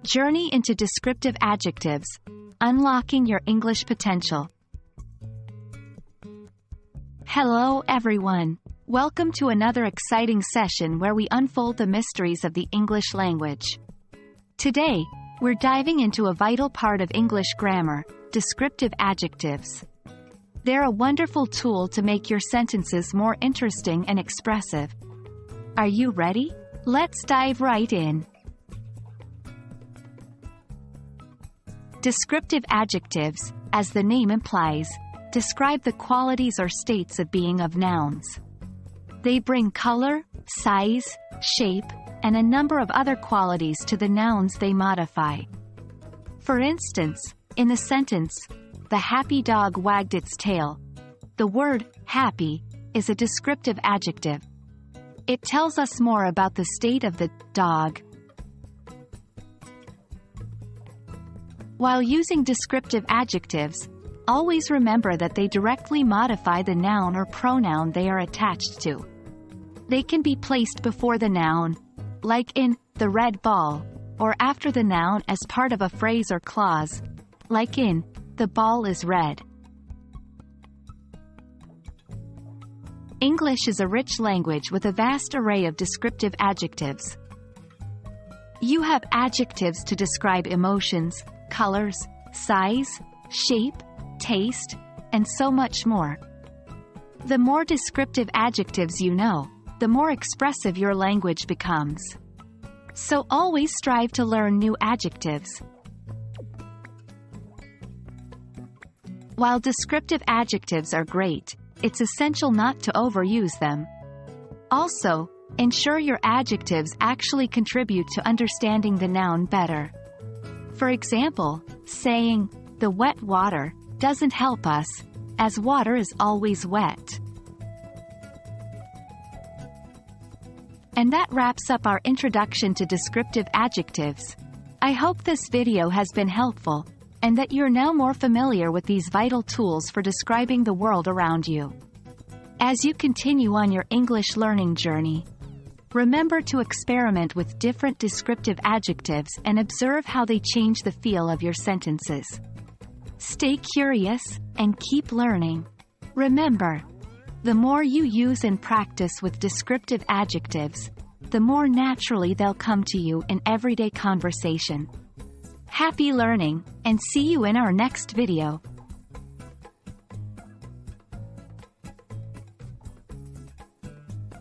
Journey into Descriptive Adjectives, Unlocking Your English Potential. Hello everyone. Welcome to another exciting session where we unfold the mysteries of the English language. Today, we're diving into a vital part of English grammar, descriptive adjectives. They're a wonderful tool to make your sentences more interesting and expressive. Are you ready? Let's dive right in. Descriptive adjectives, as the name implies, describe the qualities or states of being of nouns. They bring color, size, shape, and a number of other qualities to the nouns they modify. For instance, in the sentence, "The happy dog wagged its tail," the word happy is a descriptive adjective. It tells us more about the state of the dog. While using descriptive adjectives, always remember that they directly modify the noun or pronoun they are attached to. They can be placed before the noun, like in "the red ball," or after the noun as part of a phrase or clause, like in "the ball is red." English is a rich language with a vast array of descriptive adjectives. You have adjectives to describe emotions, colors, size, shape, taste, and so much more. The more descriptive adjectives you know, the more expressive your language becomes. So always strive to learn new adjectives. While descriptive adjectives are great, it's essential not to overuse them. Also, ensure your adjectives actually contribute to understanding the noun better. For example, saying, "the wet water," doesn't help us, as water is always wet. And that wraps up our introduction to descriptive adjectives. I hope this video has been helpful, and that you're now more familiar with these vital tools for describing the world around you. As you continue on your English learning journey, remember to experiment with different descriptive adjectives and observe how they change the feel of your sentences. Stay curious, and keep learning. Remember, the more you use and practice with descriptive adjectives, the more naturally they'll come to you in everyday conversation. Happy learning, and see you in our next video.